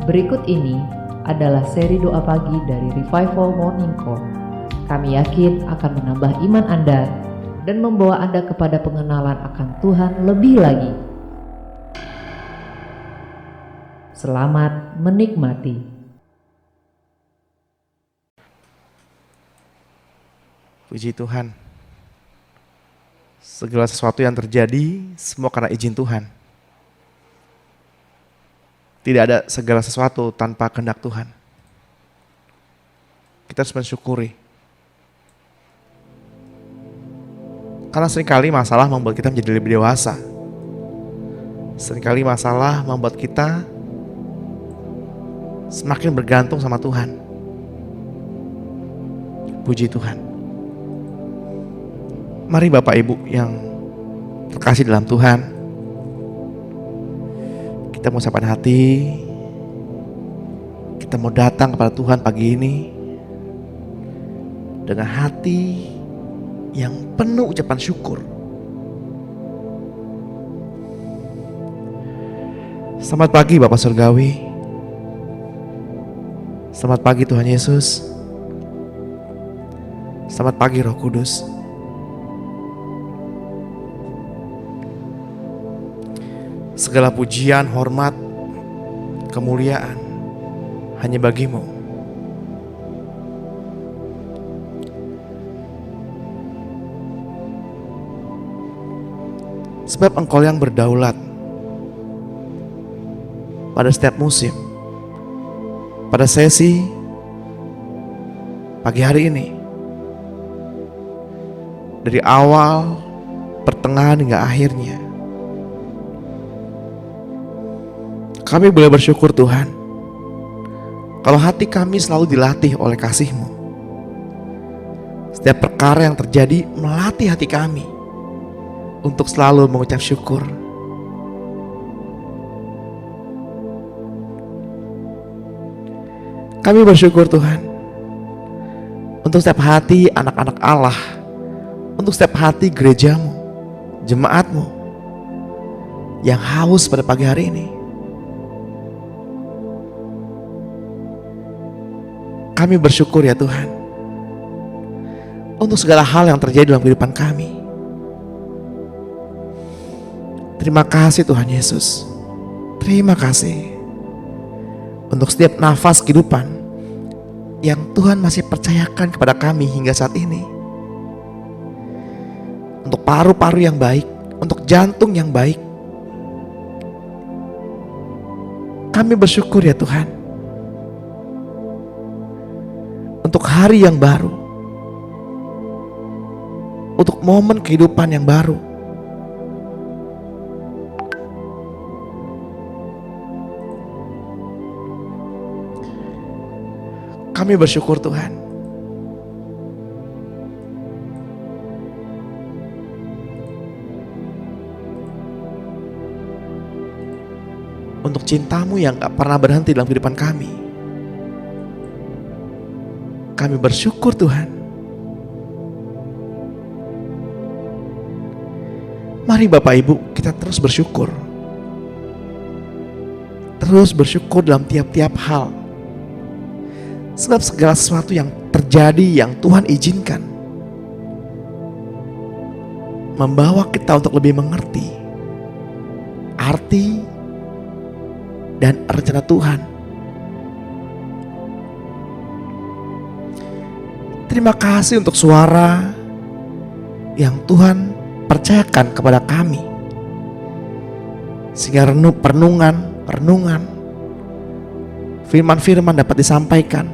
Berikut ini adalah seri doa pagi dari Revival Morning Call. Kami yakin akan menambah iman Anda dan membawa Anda kepada pengenalan akan Tuhan lebih lagi. Selamat menikmati. Puji Tuhan. Segala sesuatu yang terjadi semua karena izin Tuhan. Tidak ada segala sesuatu tanpa kehendak Tuhan. Kita harus mensyukuri. Karena seringkali masalah membuat kita menjadi lebih dewasa. Seringkali masalah membuat kita semakin bergantung sama Tuhan. Puji Tuhan. Mari Bapak Ibu yang terkasih dalam Tuhan, kita mau siapkan hati, kita mau datang kepada Tuhan pagi ini dengan hati yang penuh ucapan syukur. Selamat pagi Bapak Surgawi. Selamat pagi Tuhan Yesus. Selamat pagi Roh Kudus. Segala pujian, hormat, kemuliaan hanya bagimu. Sebab Engkau yang berdaulat pada setiap musim. Pada sesi pagi hari ini, dari awal, pertengahan hingga akhirnya, kami boleh bersyukur Tuhan, kalau hati kami selalu dilatih oleh kasih-Mu. Setiap perkara yang terjadi melatih hati kami untuk selalu mengucap syukur. Kami bersyukur Tuhan untuk setiap hati anak-anak Allah, untuk setiap hati gereja-Mu, jemaat-Mu yang haus pada pagi hari ini. Kami bersyukur ya Tuhan untuk segala hal yang terjadi dalam kehidupan kami. Terima kasih Tuhan Yesus. Terima kasih untuk setiap nafas kehidupan yang Tuhan masih percayakan kepada kami hingga saat ini. Untuk paru-paru yang baik, untuk jantung yang baik. Kami bersyukur ya Tuhan untuk hari yang baru, untuk momen kehidupan yang baru. Kami bersyukur Tuhan untuk cinta-Mu yang gak pernah berhenti dalam kehidupan kami. Kami bersyukur Tuhan. Mari Bapak Ibu kita terus bersyukur. Terus bersyukur dalam tiap-tiap hal. Sebab segala sesuatu yang terjadi yang Tuhan izinkan membawa kita untuk lebih mengerti arti dan rencana Tuhan. Terima kasih untuk suara yang Tuhan percayakan kepada kami, sehingga renungan, firman-firman dapat disampaikan,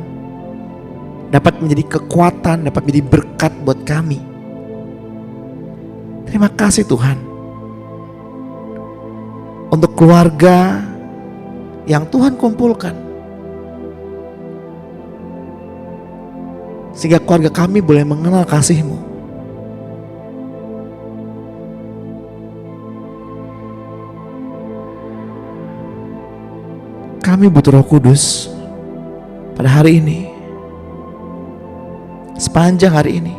dapat menjadi kekuatan, dapat menjadi berkat buat kami. Terima kasih Tuhan untuk keluarga yang Tuhan kumpulkan, sehingga keluarga kami boleh mengenal kasih-Mu. Kami butuh Roh Kudus pada hari ini. Sepanjang hari ini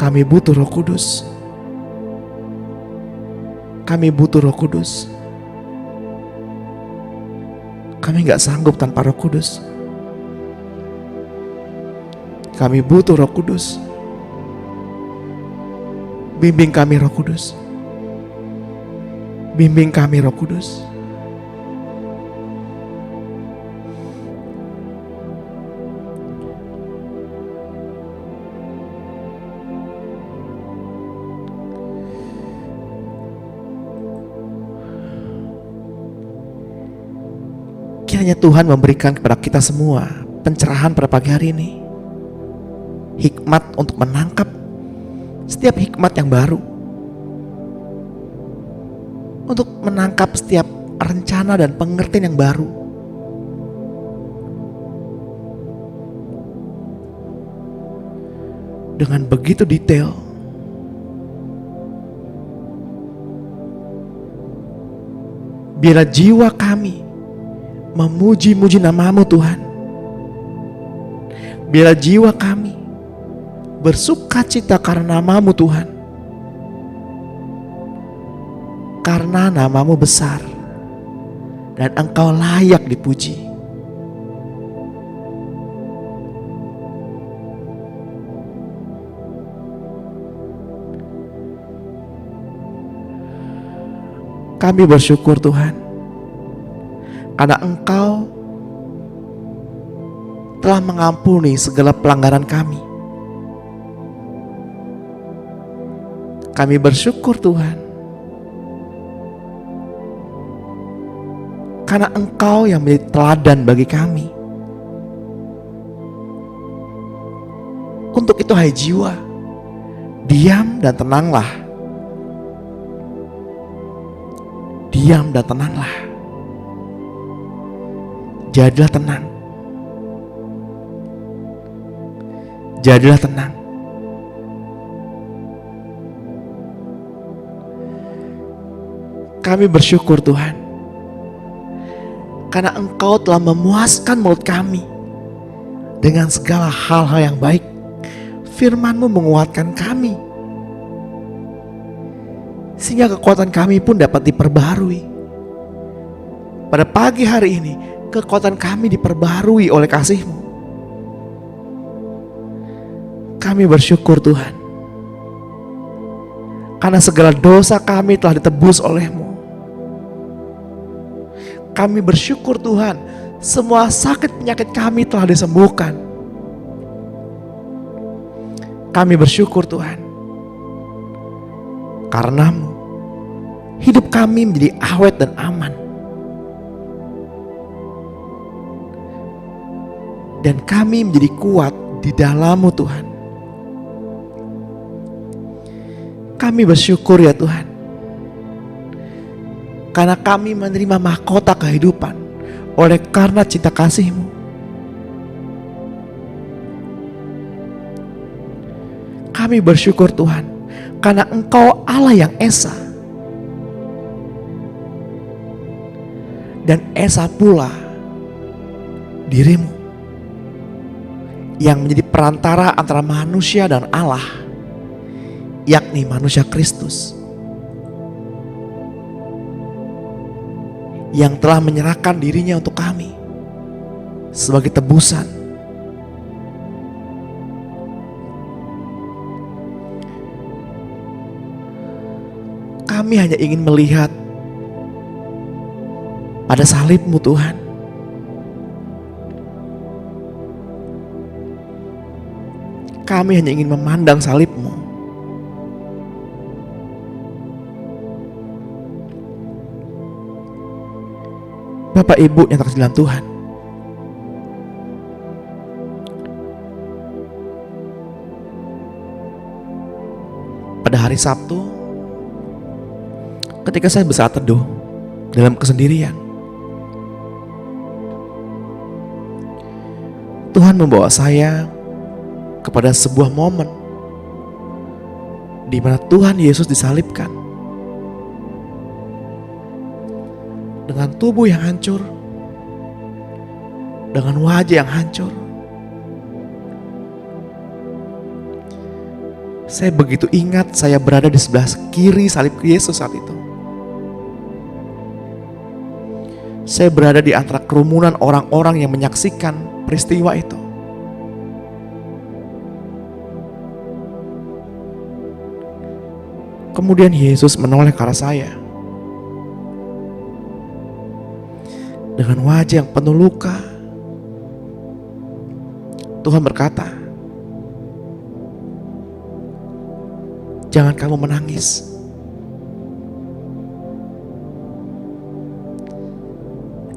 kami butuh Roh Kudus. Kami butuh Roh Kudus. Kami gak sanggup tanpa Roh Kudus. Kami butuh Roh Kudus. Bimbing kami Roh Kudus. Bimbing kami Roh Kudus. Kiranya Tuhan memberikan kepada kita semua pencerahan pada pagi hari ini. Hikmat untuk menangkap setiap hikmat yang baru. Untuk menangkap setiap rencana dan pengertian yang baru. Dengan begitu detail. Biarlah jiwa kami memuji-muji nama-Mu Tuhan. Biarlah jiwa kami bersukacita karena nama-Mu Tuhan. Karena nama-Mu besar dan Engkau layak dipuji. Kami bersyukur Tuhan, karena Engkau telah mengampuni segala pelanggaran kami. Kami bersyukur Tuhan, karena Engkau yang menjadi teladan bagi kami. Untuk itu hai jiwa, diam dan tenanglah. Diam dan tenanglah. Jadilah tenang. Jadilah tenang. Kami bersyukur Tuhan, karena Engkau telah memuaskan mulut kami dengan segala hal-hal yang baik. Firman-Mu menguatkan kami, sehingga kekuatan kami pun dapat diperbarui. Pada pagi hari ini, kekuatan kami diperbarui oleh kasih-Mu. Kami bersyukur Tuhan, karena segala dosa kami telah ditebus oleh-Mu. Kami bersyukur Tuhan, semua sakit penyakit kami telah disembuhkan. Kami bersyukur Tuhan, karena-Mu hidup kami menjadi awet dan aman. Dan kami menjadi kuat di dalam-Mu Tuhan. Kami bersyukur ya Tuhan, karena kami menerima mahkota kehidupan oleh karena cinta kasih-Mu. Kami bersyukur Tuhan, karena Engkau Allah yang esa. Dan esa pula diri-Mu, yang menjadi perantara antara manusia dan Allah, yakni manusia Kristus, yang telah menyerahkan dirinya untuk kami sebagai tebusan. Kami hanya ingin melihat pada salib-Mu Tuhan. Kami hanya ingin memandang salib-Mu. Bapak Ibu yang terkasih dalam Tuhan, pada hari Sabtu, ketika saya bersaat teduh dalam kesendirian, Tuhan membawa saya kepada sebuah momen di mana Tuhan Yesus disalibkan dengan tubuh yang hancur, dengan wajah yang hancur. Saya begitu ingat saya berada di sebelah kiri salib Yesus saat itu. Saya berada di antara kerumunan orang-orang yang menyaksikan peristiwa itu. Kemudian Yesus menoleh ke arah saya dengan wajah yang penuh luka. Tuhan berkata, "Jangan kamu menangis.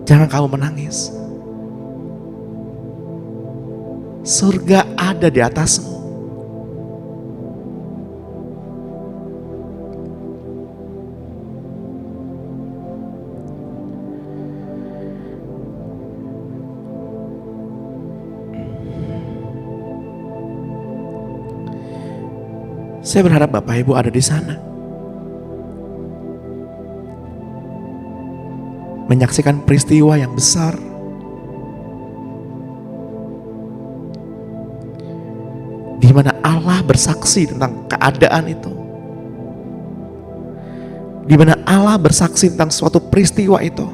Jangan kamu menangis. Surga ada di atasmu." Saya berharap Bapak Ibu ada di sana, menyaksikan peristiwa yang besar, di mana Allah bersaksi tentang keadaan itu, di mana Allah bersaksi tentang suatu peristiwa itu,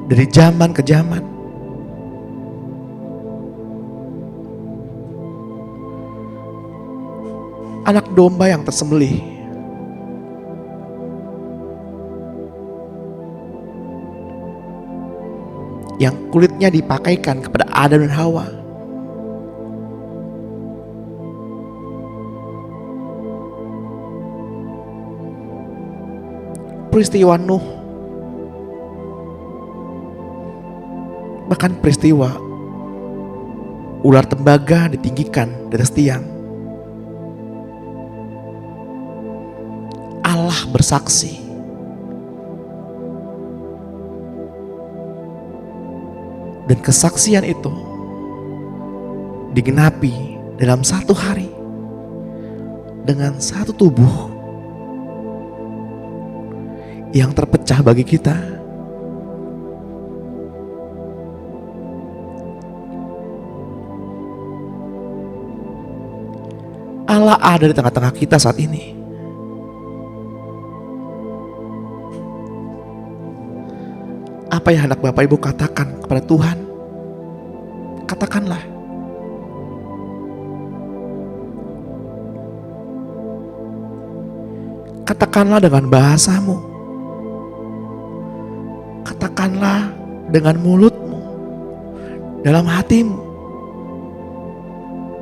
dari zaman ke zaman. Anak domba yang tersembelih, yang kulitnya dipakaikan kepada Adam dan Hawa, peristiwa Nuh, bahkan peristiwa ular tembaga ditinggikan di atas tiang. Allah bersaksi. Dan kesaksian itu digenapi dalam satu hari dengan satu tubuh yang terpecah bagi kita. Allah ada di tengah-tengah kita saat ini. Apa yang hendak Bapak Ibu katakan kepada Tuhan? Katakanlah. Katakanlah dengan bahasamu. Katakanlah dengan mulutmu, dalam hatimu.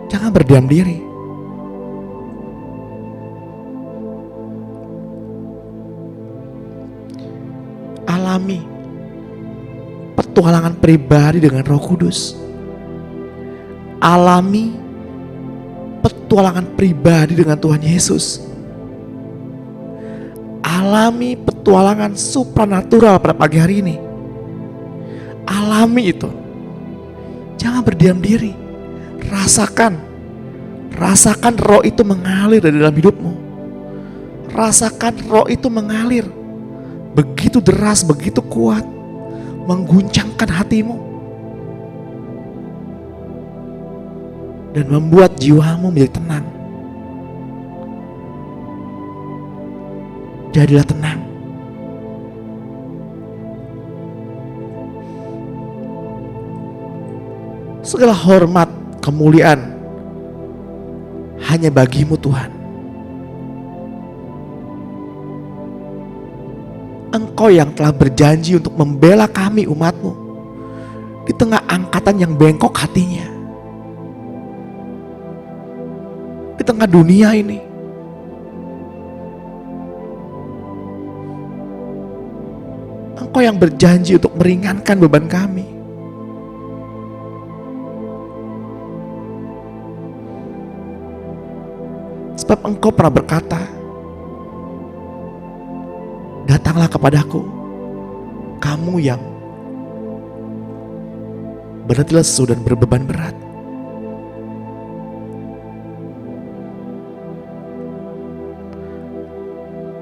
Jangan berdiam diri. Alami petualangan pribadi dengan Roh Kudus. Alami petualangan pribadi dengan Tuhan Yesus. Alami petualangan supranatural pada pagi hari ini. Alami itu. Jangan berdiam diri. Rasakan. Rasakan Roh itu mengalir dari dalam hidupmu. Rasakan Roh itu mengalir. Begitu deras, begitu kuat. Mengguncangkan hatimu dan membuat jiwamu menjadi tenang. Jadilah tenang. Segala hormat, kemuliaan hanya bagimu Tuhan. Engkau yang telah berjanji untuk membela kami umat-Mu di tengah angkatan yang bengkok hatinya, di tengah dunia ini. Engkau yang berjanji untuk meringankan beban kami. Sebab Engkau pernah berkata, "Datanglah kepadaku, kamu yang berletih lesu dan berbeban berat.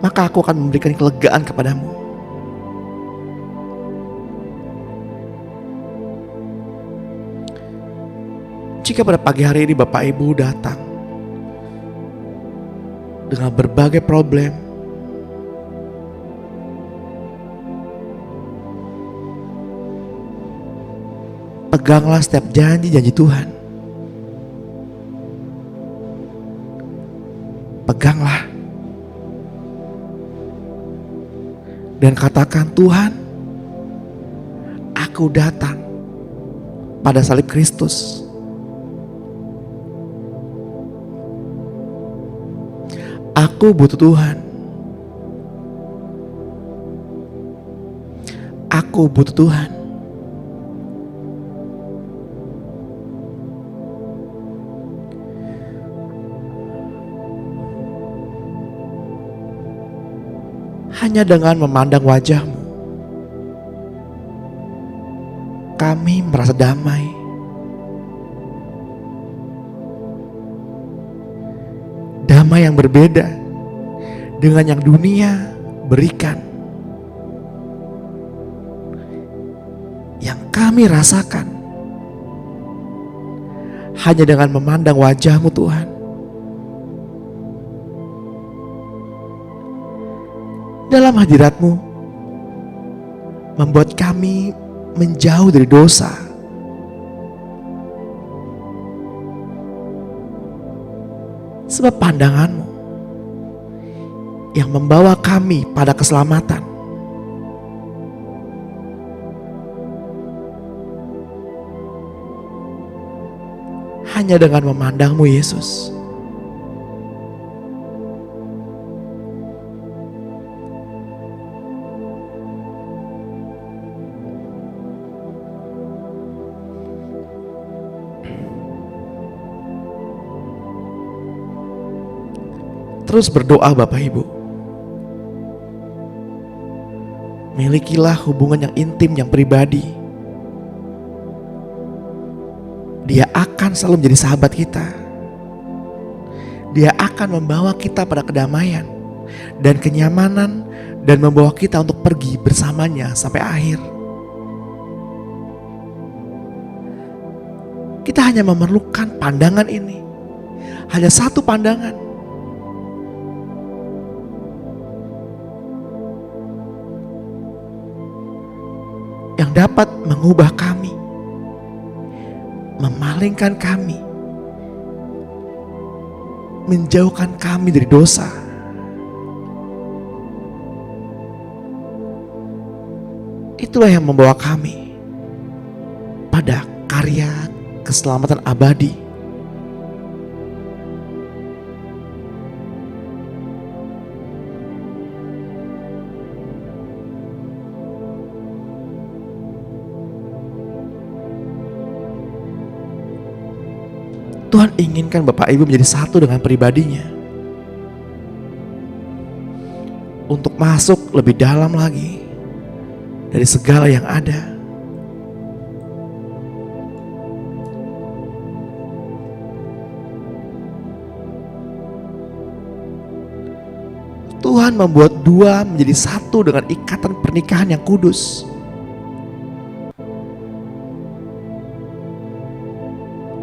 Maka aku akan memberikan kelegaan kepadamu." Jika pada pagi hari ini Bapak Ibu datang dengan berbagai problem, Peganglah setiap janji-janji Tuhan. Peganglah. Dan katakan, Tuhan, aku datang pada salib Kristus. Aku butuh Tuhan. Aku butuh Tuhan. Hanya dengan memandang wajah-Mu, kami merasa damai. Damai yang berbeda dengan yang dunia berikan. Yang kami rasakan hanya dengan memandang wajah-Mu, Tuhan. Dalam hadirat-Mu membuat kami menjauh dari dosa. Sebab pandangan-Mu yang membawa kami pada keselamatan. Hanya dengan memandang-Mu, Yesus. Terus berdoa Bapak Ibu. Milikilah hubungan yang intim, yang pribadi. Dia akan selalu menjadi sahabat kita. Dia akan membawa kita pada kedamaian dan kenyamanan, dan membawa kita untuk pergi bersamanya sampai akhir. Kita hanya memerlukan pandangan ini. Hanya satu pandangan. Yang dapat mengubah kami, memalingkan kami, menjauhkan kami dari dosa. Itulah yang membawa kami pada karya keselamatan abadi. Tuhan inginkan Bapak Ibu menjadi satu dengan pribadinya, untuk masuk lebih dalam lagi dari segala yang ada. Tuhan membuat dua menjadi satu dengan ikatan pernikahan yang kudus.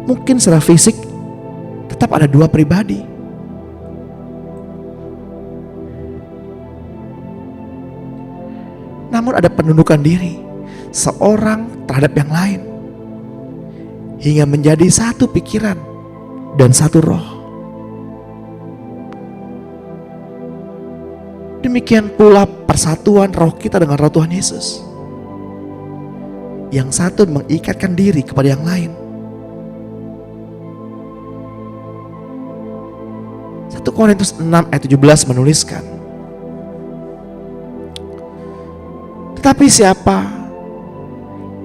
Mungkin secara fisik tetap ada dua pribadi, namun ada penundukan diri seorang terhadap yang lain, hingga menjadi satu pikiran dan satu roh. Demikian pula persatuan roh kita dengan roh Tuhan Yesus. Yang satu mengikatkan diri kepada yang lain. 1 Korintus 6 ayat 17 menuliskan, tetapi siapa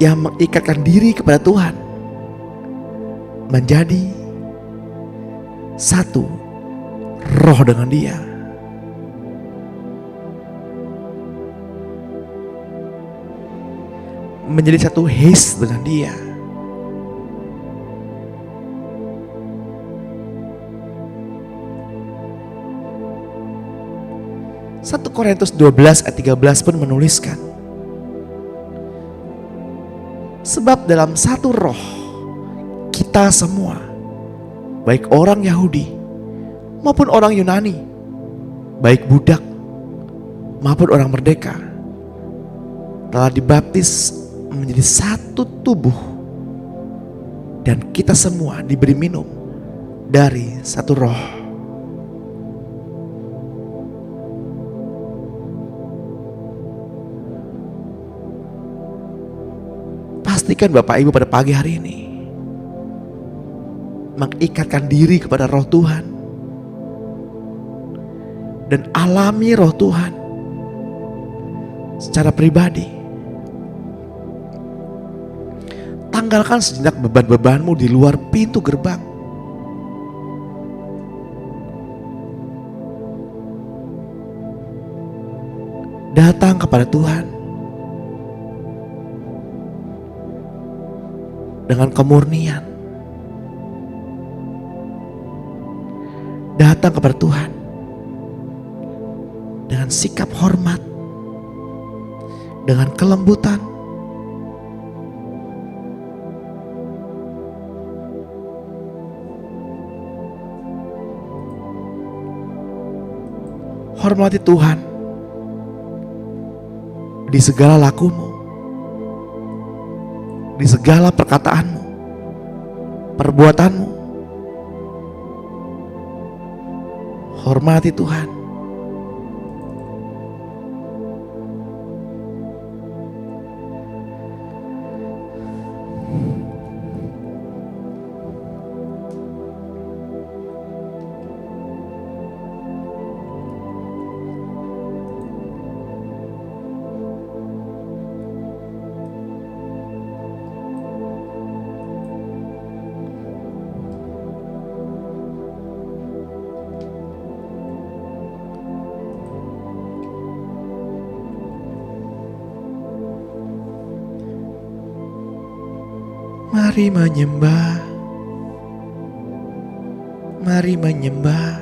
yang mengikatkan diri kepada Tuhan menjadi satu roh dengan Dia. Menjadi satu haste dengan Dia. Satu Korintus 12 ayat 13 pun menuliskan, sebab dalam satu roh kita semua, baik orang Yahudi maupun orang Yunani, baik budak maupun orang merdeka, telah dibaptis menjadi satu tubuh dan kita semua diberi minum dari satu roh. Pastikan Bapak Ibu pada pagi hari ini mengikatkan diri kepada roh Tuhan dan alami roh Tuhan secara pribadi. Tanggalkan sejenak beban-bebanmu di luar pintu gerbang. Datang kepada Tuhan dengan kemurnian. Datang kepada Tuhan dengan sikap hormat, dengan kelembutan. Hormati Tuhan di segala lakumu, di segala perkataanmu, perbuatanmu. Hormati Tuhan. Mari menyembah, mari menyembah.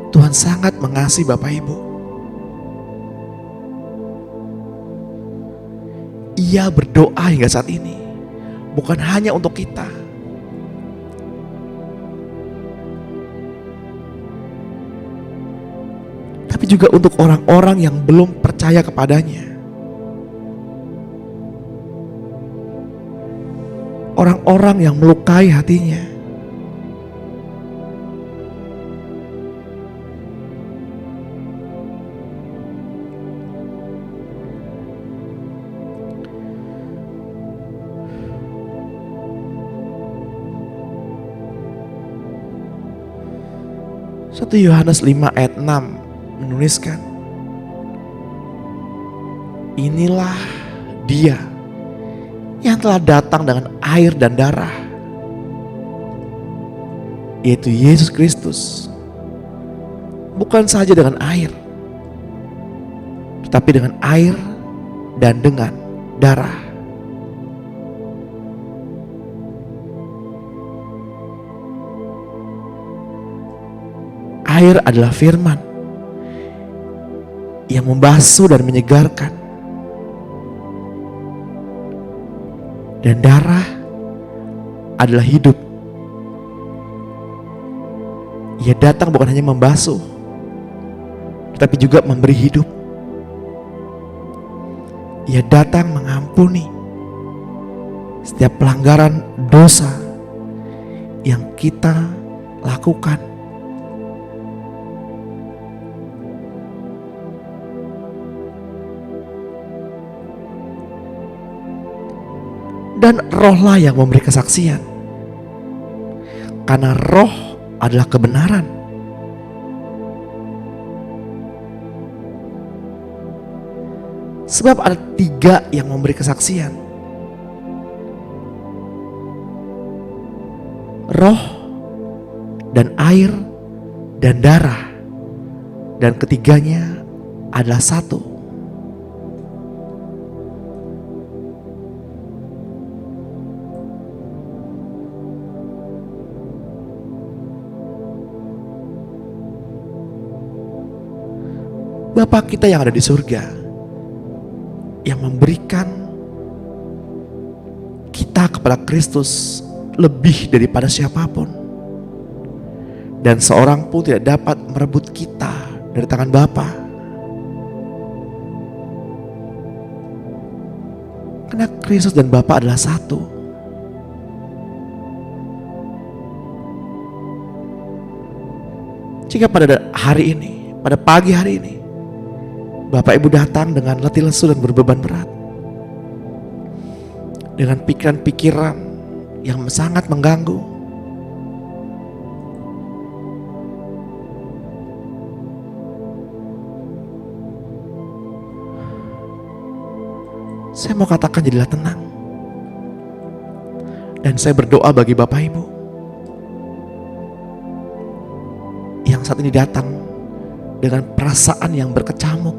Tuhan sangat mengasihi Bapak Ibu. Ia berdoa hingga saat ini, bukan hanya untuk kita, tapi juga untuk orang-orang yang belum percaya kepadanya. Orang-orang yang melukai hatinya. Satu Yohanes 5 ayat 6 menuliskan, inilah Dia yang telah datang dengan air dan darah, yaitu Yesus Kristus. Bukan saja dengan air, tetapi dengan air dan dengan darah. Air adalah firman yang membasuh dan menyegarkan. Dan darah adalah hidup. Ia datang bukan hanya membasuh, tetapi juga memberi hidup. Ia datang mengampuni setiap pelanggaran dosa yang kita lakukan. Dan rohlah yang memberi kesaksian, karena roh adalah kebenaran. Sebab ada 3 yang memberi kesaksian, roh dan air dan darah, dan ketiganya adalah satu. Bapa kita yang ada di surga, yang memberikan kita kepada Kristus lebih daripada siapapun. Dan seorang pun tidak dapat merebut kita dari tangan Bapa. Karena Kristus dan Bapa adalah satu. Jika pada hari ini, pada pagi hari ini, Bapak Ibu datang dengan letih lesu dan berbeban berat, dengan pikiran-pikiran yang sangat mengganggu, saya mau katakan jadilah tenang. Dan saya berdoa bagi Bapak Ibu yang saat ini datang dengan perasaan yang berkecamuk,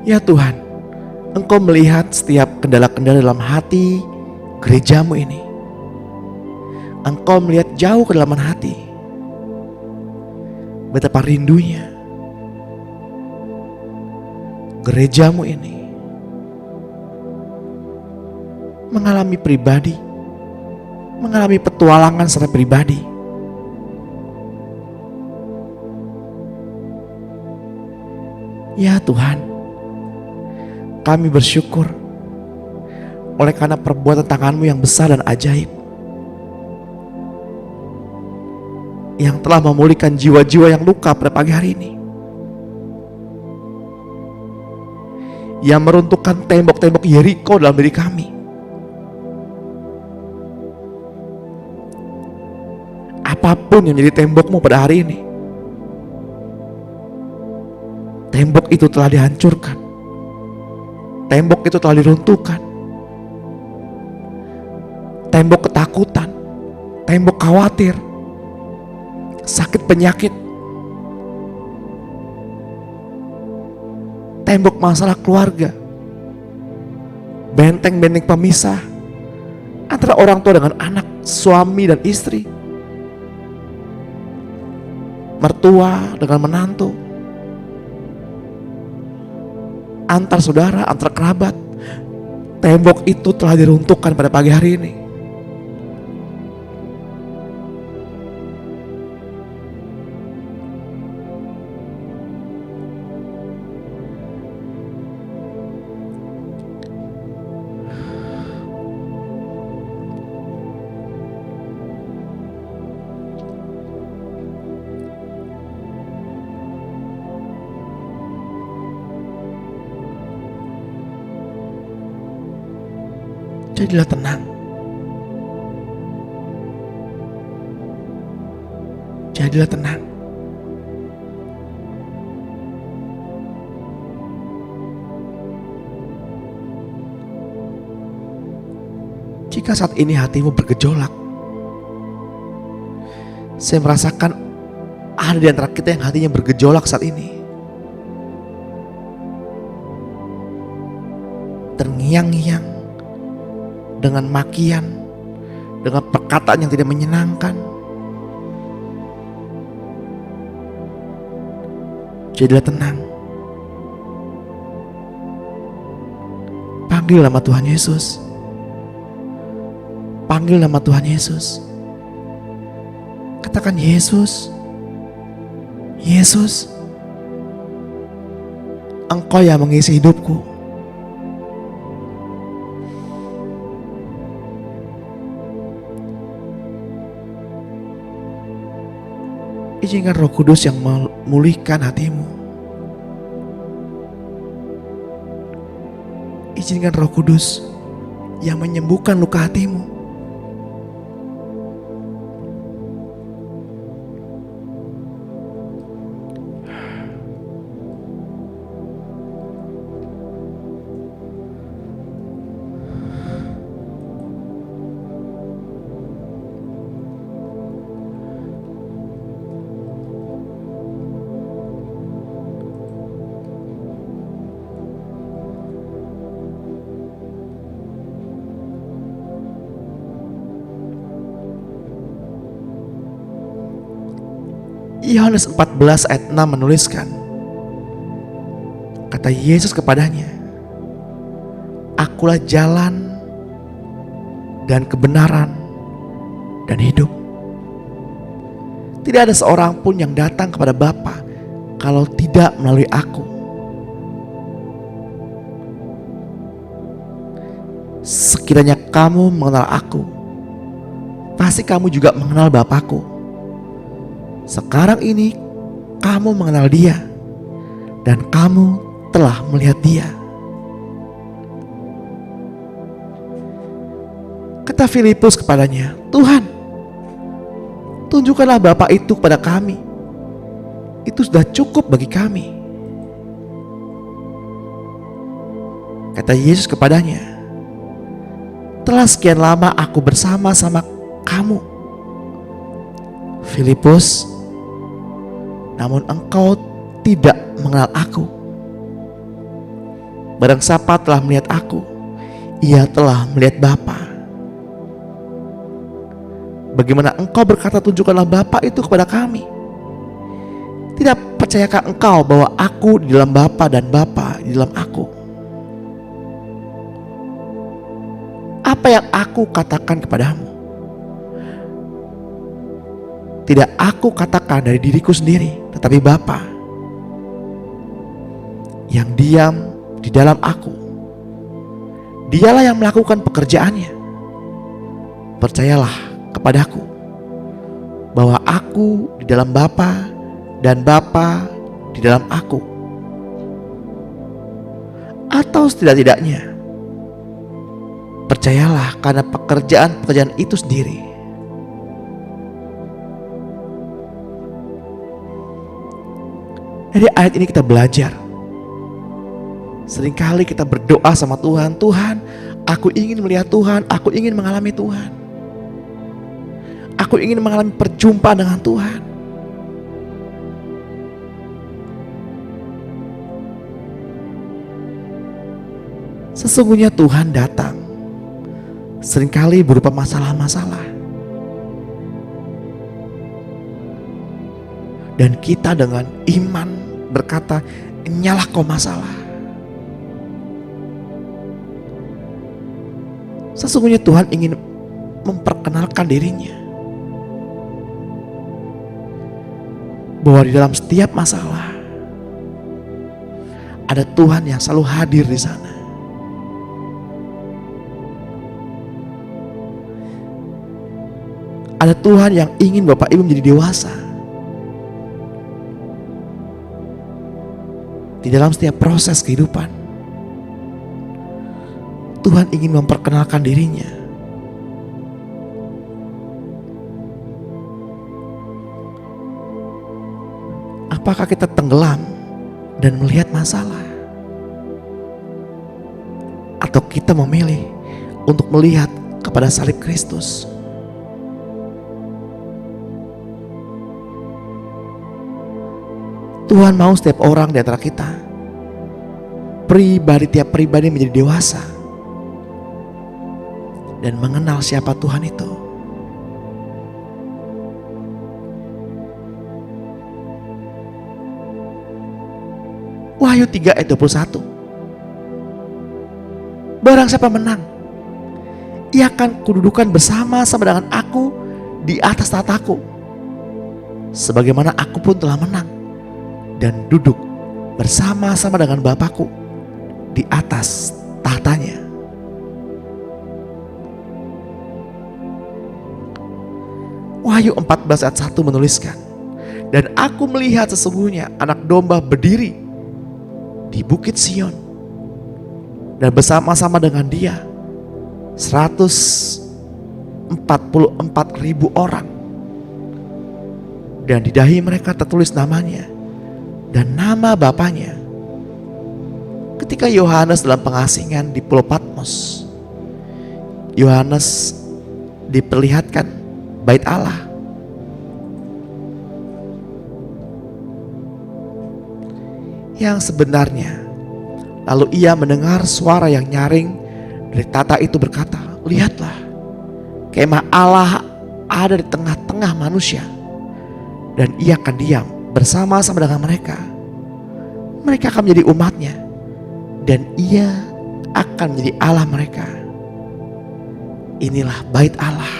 ya Tuhan, Engkau melihat setiap kendala-kendala dalam hati gerejamu ini. Engkau melihat jauh ke dalam hati, betapa rindunya gerejamu ini mengalami petualangan secara pribadi. Ya Tuhan, kami bersyukur oleh karena perbuatan tangan-Mu yang besar dan ajaib, yang telah memulihkan jiwa-jiwa yang luka pada pagi hari ini, yang meruntuhkan tembok-tembok Yeriko dalam diri kami. Apapun yang menjadi tembok-Mu pada hari ini, tembok itu telah dihancurkan, tembok itu telah diruntuhkan. Tembok ketakutan, tembok khawatir, sakit penyakit, tembok masalah keluarga, benteng-benteng pemisah antara orang tua dengan anak, suami dan istri, mertua dengan menantu, antar saudara, antar kerabat. Tembok itu telah diruntuhkan pada pagi hari ini. Jadilah tenang. Jadilah tenang. Jika saat ini hatimu bergejolak, saya merasakan ada di antara kita yang hatinya bergejolak saat ini, terngiang-ngiang dengan makian, dengan perkataan yang tidak menyenangkan. Jadilah tenang. Panggil nama Tuhan Yesus. Panggil nama Tuhan Yesus. Katakan, Yesus, Yesus, Engkau yang mengisi hidupku. Izinkan Roh Kudus yang memulihkan hatimu. Izinkan Roh Kudus yang menyembuhkan luka hatimu. Yohanes 14 ayat 6 menuliskan, kata Kata Yesus kepadanya, "Akulah jalan dan kebenaran dan hidup. Tidak ada seorang pun yang datang kepada Bapa kalau tidak melalui Aku." Sekiranya kamu mengenal Aku, pasti kamu juga mengenal Bapa-Ku. Sekarang ini kamu mengenal Dia dan kamu telah melihat Dia. Kata Filipus kepadanya, "Tuhan, tunjukkanlah Bapa itu kepada kami. Itu sudah cukup bagi kami." Kata Yesus kepadanya, "Telah sekian lama Aku bersama-sama kamu, Filipus, namun engkau tidak mengenal Aku. Barang siapa telah melihat Aku, ia telah melihat Bapa. Bagaimana engkau berkata, 'Tunjukkanlah Bapa itu kepada kami'? Tidak percayakah engkau bahwa Aku di dalam Bapa dan Bapa di dalam Aku? Apa yang Aku katakan kepadamu, tidak Aku katakan dari diriku sendiri, tetapi Bapa yang diam di dalam Aku, Dialah yang melakukan pekerjaannya. Percayalah kepadaku bahwa Aku di dalam Bapa dan Bapa di dalam Aku. Atau setidak-tidaknya percayalah karena pekerjaan-pekerjaan itu sendiri. Dari ayat ini kita belajar, seringkali kita berdoa sama Tuhan, "Tuhan, aku ingin melihat Tuhan, aku ingin mengalami Tuhan. Aku ingin mengalami perjumpaan dengan Tuhan." Sesungguhnya Tuhan datang seringkali berupa masalah-masalah. Dan kita dengan iman berkata, "Nyalah kau masalah." Sesungguhnya Tuhan ingin memperkenalkan dirinya, bahwa di dalam setiap masalah ada Tuhan yang selalu hadir di sana. Ada Tuhan yang ingin Bapak Ibu menjadi dewasa. Di dalam setiap proses kehidupan, Tuhan ingin memperkenalkan dirinya. Apakah kita tenggelam dan melihat masalah? Atau kita memilih untuk melihat kepada salib Kristus? Tuhan mau setiap orang di antara kita, tiap pribadi menjadi dewasa dan mengenal siapa Tuhan itu. Wahyu 3 ayat 21. Barang siapa menang, ia akan kududukan bersama-sama dengan Aku di atas tahtaku, sebagaimana Aku pun telah menang dan duduk bersama-sama dengan Bapa-Ku di atas tahtanya. Wahyu 14 ayat 1 menuliskan, "Dan aku melihat sesungguhnya anak domba berdiri di bukit Sion, dan bersama-sama dengan dia 144.000 orang. Dan di dahi mereka tertulis namanya dan nama Bapanya." Ketika Yohanes dalam pengasingan di Pulau Patmos, Yohanes diperlihatkan bait Allah. Yang sebenarnya, lalu ia mendengar suara yang nyaring dari tata itu berkata, "Lihatlah, kemah Allah ada di tengah-tengah manusia, dan ia akan diam bersama-sama dengan mereka. Mereka akan menjadi umatnya, dan Ia akan menjadi Allah mereka. Inilah bait Allah.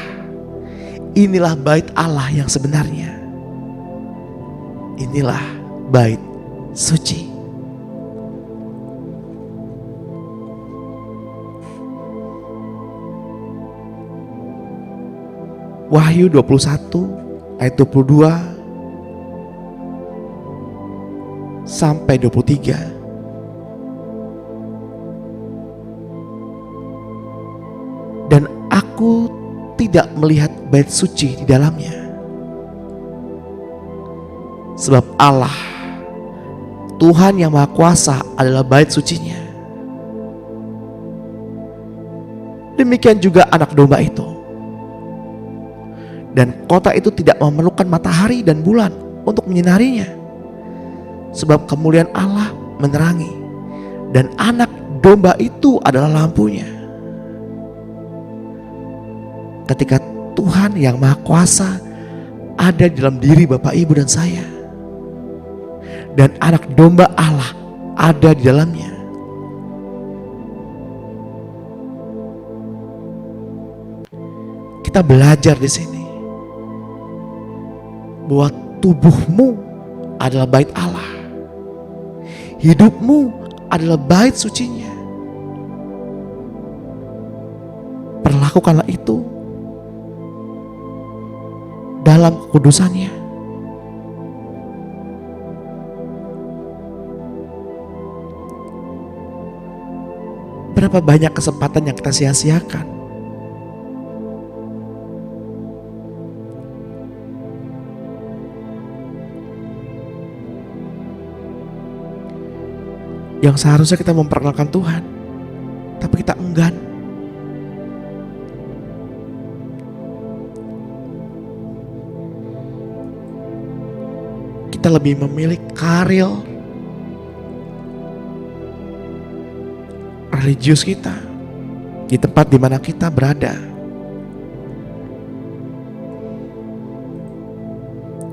Inilah bait Allah yang sebenarnya. Inilah bait suci. Wahyu 21 ayat 22 sampai 23. Dan aku tidak melihat bait suci di dalamnya, sebab Allah Tuhan yang Maha Kuasa adalah bait sucinya. Demikian juga anak domba itu. Dan kota itu tidak memerlukan matahari dan bulan untuk menyinarinya, sebab kemuliaan Allah menerangi, dan anak domba itu adalah lampunya. Ketika Tuhan yang Maha Kuasa ada di dalam diri Bapak, Ibu, dan saya, dan anak domba Allah ada di dalamnya, kita belajar di sini bahwa tubuhmu adalah bait Allah, hidupmu adalah bait sucinya. Perlakukanlah itu dalam kekudusannya. Berapa banyak kesempatan yang kita sia-siakan. Yang seharusnya kita memperkenalkan Tuhan, tapi kita enggan. Kita lebih memilih karir religius kita di tempat di mana kita berada.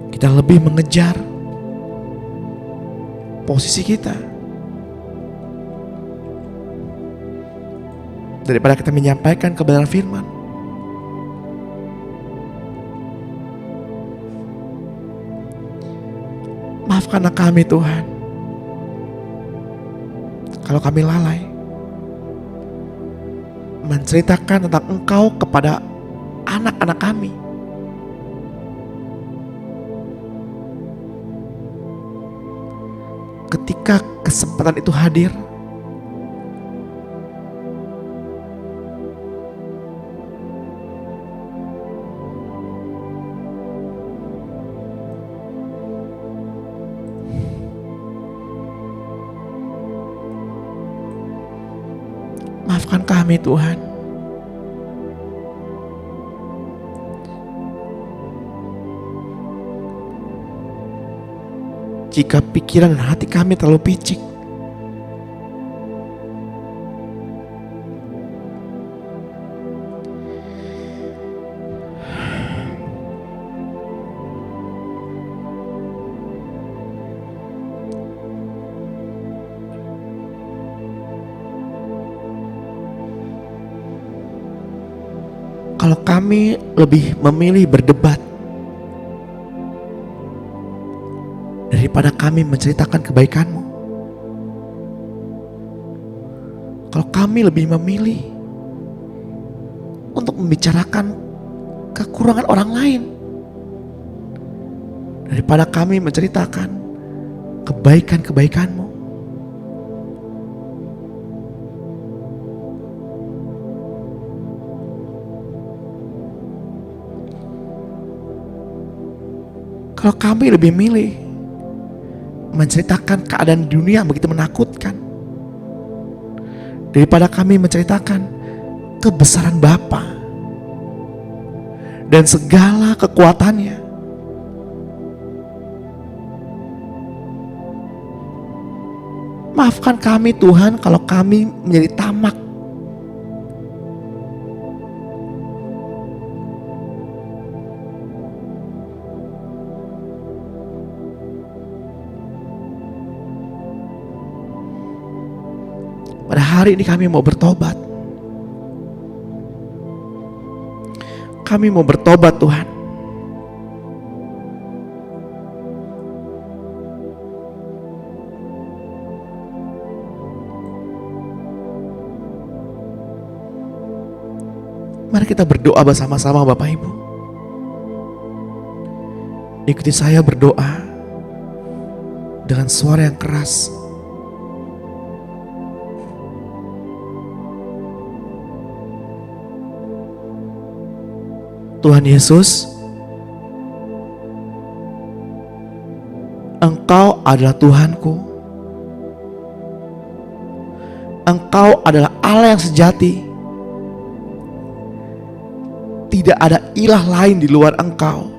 Kita lebih mengejar posisi kita daripada kita menyampaikan kebenaran firman. Maafkanlah kami Tuhan kalau kami lalai menceritakan tentang Engkau kepada anak-anak kami. Ketika kesempatan itu hadir, maafkan kami Tuhan. Jika pikiran dan hati kami terlalu picik, kalau kami lebih memilih berdebat daripada kami menceritakan kebaikan-Mu, kalau kami lebih memilih untuk membicarakan kekurangan orang lain daripada kami menceritakan kebaikan-kebaikan-Mu, kalau kami lebih milih menceritakan keadaan dunia yang begitu menakutkan daripada kami menceritakan kebesaran Bapa dan segala kekuatannya, maafkan kami Tuhan kalau kami menjadi tamak. pada hari ini kami mau bertobat. Kami mau bertobat Tuhan. Mari kita berdoa bersama-sama Bapak Ibu. Ikuti saya berdoa dengan suara yang keras. Tuhan Yesus, Engkau adalah Tuhanku. Engkau adalah Allah yang sejati. Tidak ada ilah lain di luar Engkau.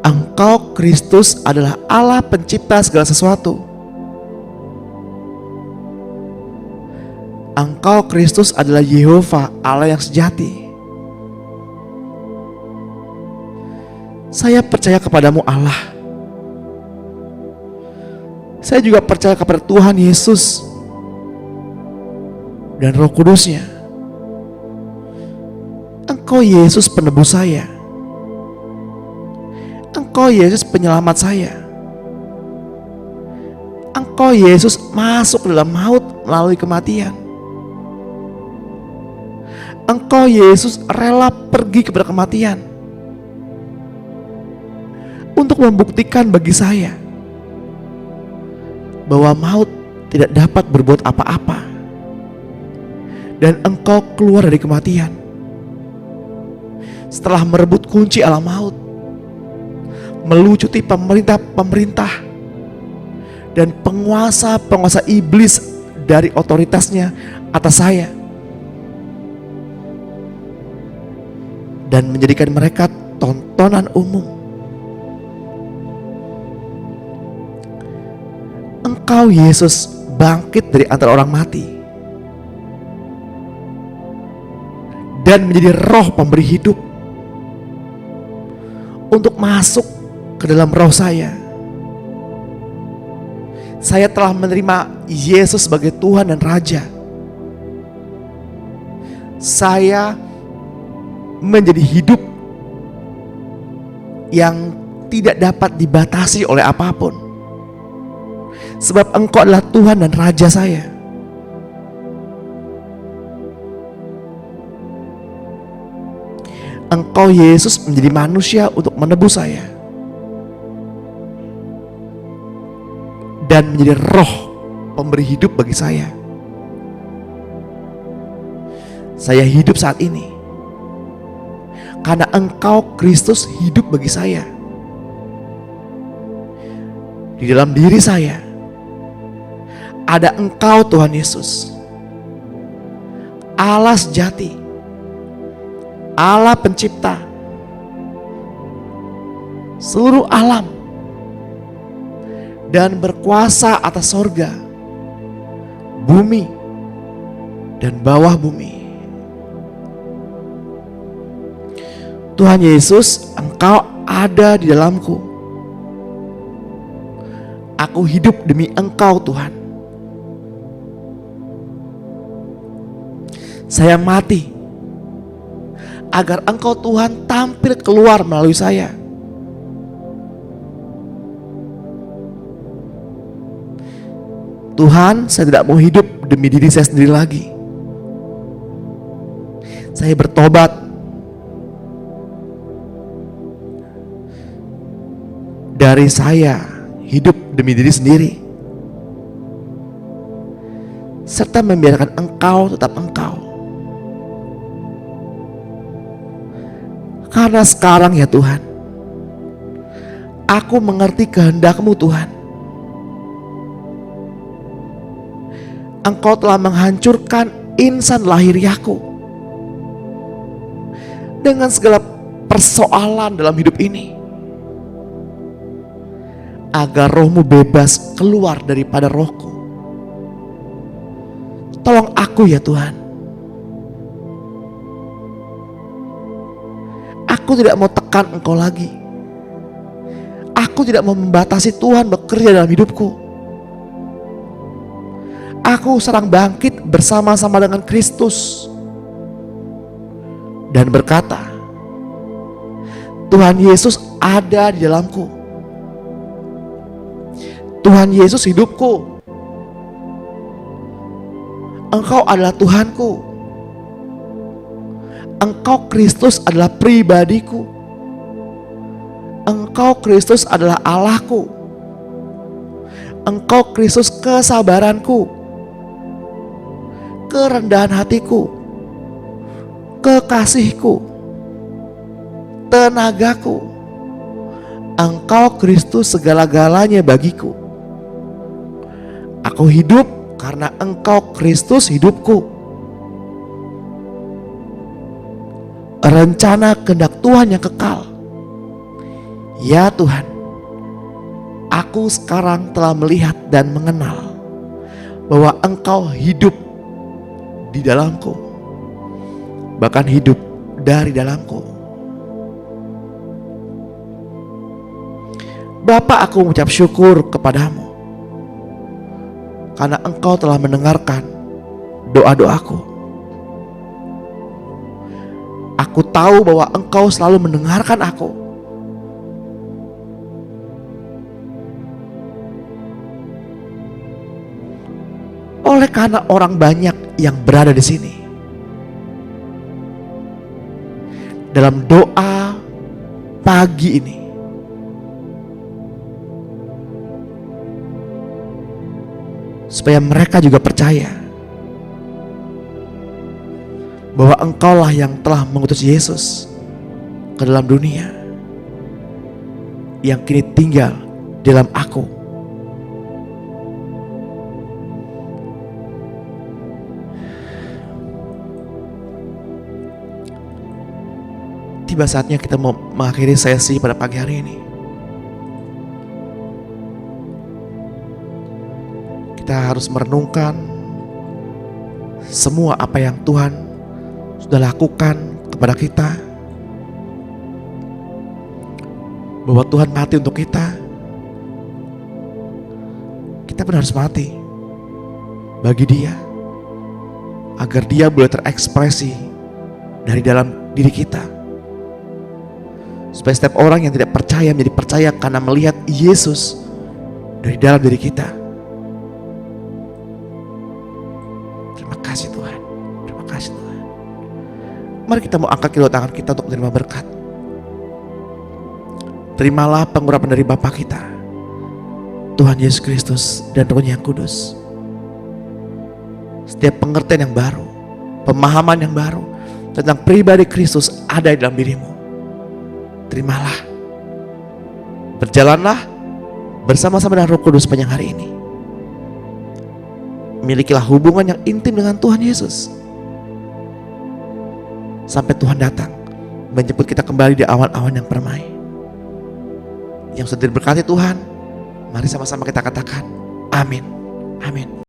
Engkau Kristus adalah Allah pencipta segala sesuatu. Engkau Kristus adalah Yehova, Allah yang sejati. Saya percaya kepadamu Allah. Saya juga percaya kepada Tuhan Yesus dan Roh Kudus-Nya. Engkau Yesus penebus saya. Engkau Yesus penyelamat saya. Engkau Yesus masuk dalam maut melalui kematian. Engkau Yesus rela pergi kepada kematian untuk membuktikan bagi saya bahwa maut tidak dapat berbuat apa-apa. Dan Engkau keluar dari kematian setelah merebut kunci alam maut, melucuti pemerintah-pemerintah dan penguasa-penguasa iblis dari otoritasnya atas saya, dan menjadikan mereka tontonan umum. Engkau Yesus bangkit dari antara orang mati dan menjadi Roh pemberi hidup untuk masuk ke dalam roh saya. Saya telah menerima Yesus sebagai Tuhan dan Raja. Saya menjadi hidup yang tidak dapat dibatasi oleh apapun, sebab Engkau adalah Tuhan dan Raja saya. Engkau Yesus menjadi manusia untuk menebus saya dan menjadi Roh pemberi hidup bagi saya. Saya hidup saat ini karena Engkau Kristus hidup bagi saya. Di dalam diri saya ada Engkau Tuhan Yesus, Allah sejati, Allah pencipta seluruh alam dan berkuasa atas sorga, bumi, dan bawah bumi. Tuhan Yesus, Engkau ada di dalamku. Aku hidup demi Engkau Tuhan. Saya mati agar Engkau Tuhan tampil keluar melalui saya. Tuhan, saya tidak mau hidup demi diri saya sendiri lagi. Saya bertobat. Dari saya hidup demi diri sendiri, serta membiarkan Engkau tetap Engkau. Karena sekarang ya Tuhan, aku mengerti kehendak-Mu Tuhan. Engkau telah menghancurkan insan lahiriahku dengan segala persoalan dalam hidup ini, agar Roh-Mu bebas keluar daripada rohku. Tolong aku ya Tuhan. Aku tidak mau tekan Engkau lagi. Aku Aku tidak mau membatasi Tuhan bekerja dalam hidupku. Aku sedang bangkit bersama-sama dengan Kristus dan berkata, Tuhan Yesus ada di dalamku. Tuhan Yesus hidupku. Engkau adalah Tuhanku. Engkau Kristus adalah pribadiku. Engkau Kristus adalah Allahku. Engkau Kristus kesabaranku, kerendahan hatiku, kekasihku, tenagaku. Engkau Kristus segala-galanya bagiku. Aku hidup karena Engkau Kristus hidupku. Rencana kehendak Tuhan yang kekal. Ya Tuhan, aku sekarang telah melihat dan mengenal bahwa Engkau hidup di dalamku, bahkan hidup dari dalamku. Bapa, aku mengucap syukur kepadamu karena Engkau telah mendengarkan doa-doaku. Aku tahu bahwa Engkau selalu mendengarkan aku. Oleh karena orang banyak yang berada di sini, dalam doa pagi ini, supaya mereka juga percaya bahwa Engkaulah yang telah mengutus Yesus ke dalam dunia, yang kini tinggal di dalam aku. Tiba saatnya kita mau mengakhiri sesi pada pagi hari ini. Kita harus merenungkan semua apa yang Tuhan sudah lakukan kepada kita, bahwa Tuhan mati untuk kita. Kita pun harus mati bagi Dia, agar Dia boleh terekspresi dari dalam diri kita, supaya setiap orang yang tidak percaya menjadi percaya karena melihat Yesus dari dalam diri kita. Terima kasih Tuhan. Terima kasih Tuhan. Mari kita mau angkat kedua tangan kita untuk menerima berkat. Terimalah pengurapan dari Bapa kita, Tuhan Yesus Kristus dan Roh-Nya yang kudus. Setiap pengertian yang baru, pemahaman yang baru tentang pribadi Kristus ada di dalam dirimu. Terimalah. Berjalanlah bersama-sama dengan Roh Kudus sepanjang hari ini. Milikilah hubungan yang intim dengan Tuhan Yesus sampai Tuhan datang menjemput kita kembali di awan-awan yang permai. Yang sudah diberkati Tuhan, mari sama-sama kita katakan amin. Amin.